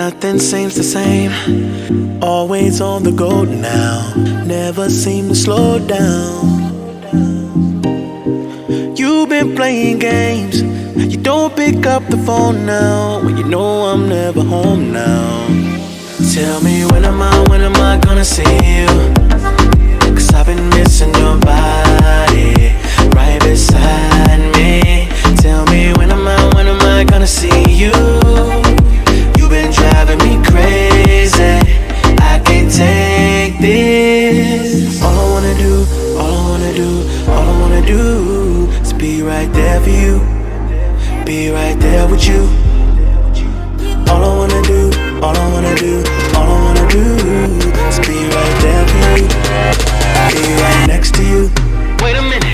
Nothing seems the same. Always on the go now. Never seem to slow down. You've been playing games. You don't pick up the phone now when you know I'm never home now. Tell me when am I gonna see you? 'Cause I've been missing your body right beside me. Tell me when am I gonna see you? You've been driving me crazy. I can't take this. All I wanna do is be right there for you. Be right there with you. All I wanna do is be right there for you. Be right next to you. Wait a minute.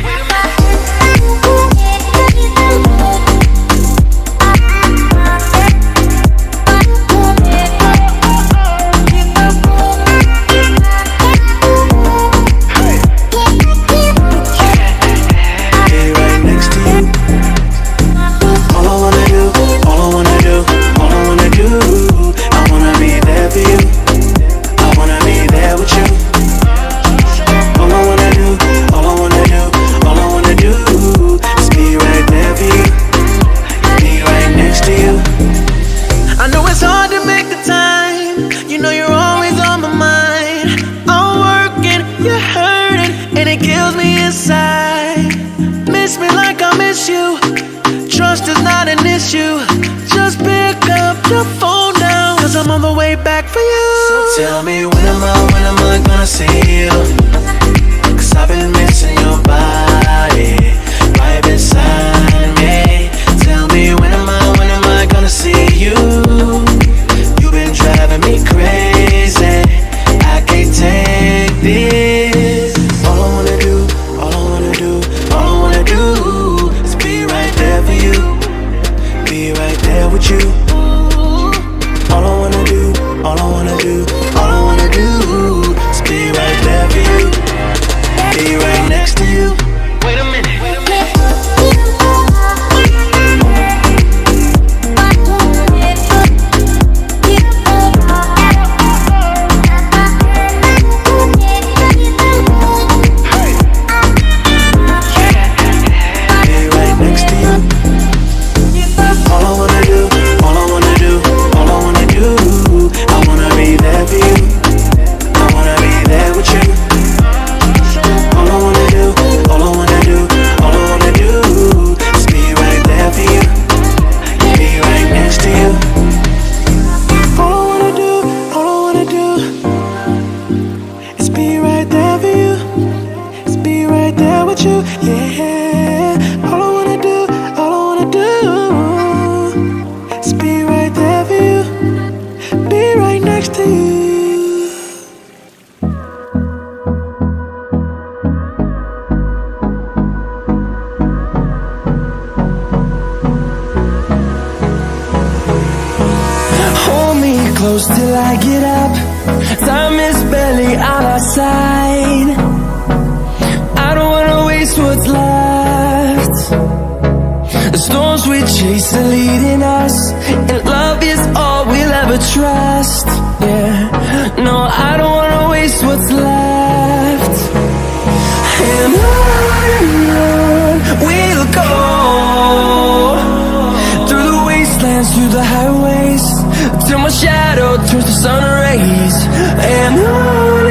Trust is not an issue. Just pick up the phone now, 'cause I'm on the way back for you. So tell me when am I gonna see you? 'Cause I've been missing your body right beside me. Tell me when am I gonna see you? You've been driving me crazy. I can't take this. All I wanna do is be right there for you. Be right there with you. All I wanna do is be right there for you. Be right next to you. Wait a minute. Close till I get up. Time is barely on our side. I don't wanna waste what's left. The storms we chase are leading us, and love is all we'll ever trust. Yeah, no, I don't wanna waste what's left. And on we'll go, through the wastelands, through the highways, till my shadow turns to sun rays. And on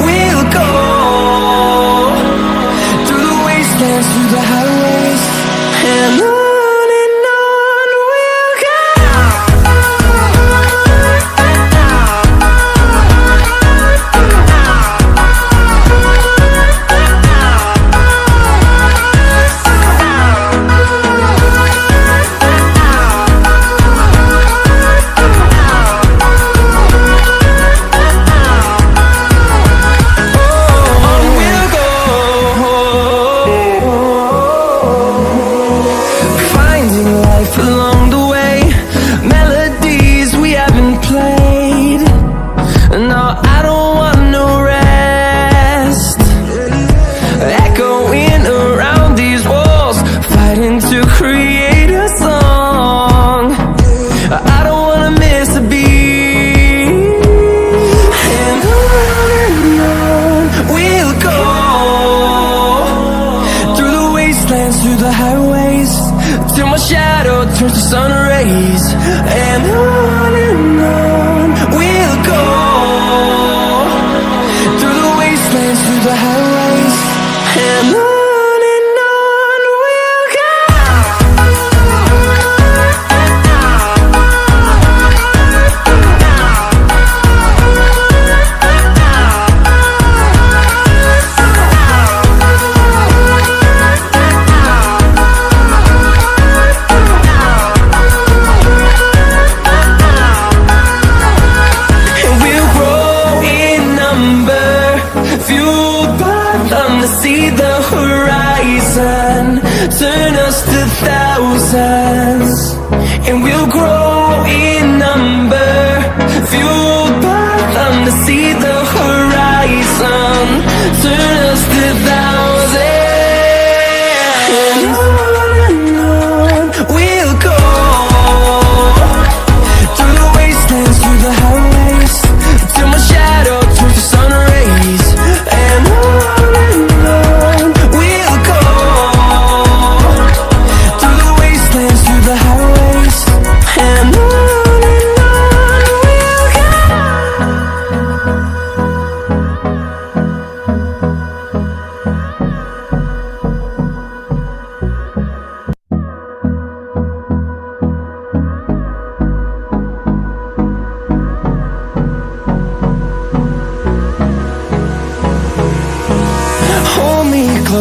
we'll go, through the wastelands, through the highways. And on we'll go.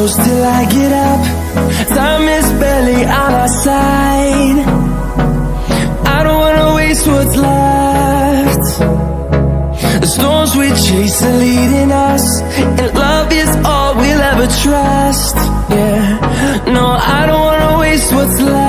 close till I get up. Time is barely on our side. I don't wanna waste what's left. The storms we chase are leading us, and love is all we'll ever trust. Yeah, no, I don't wanna waste what's left.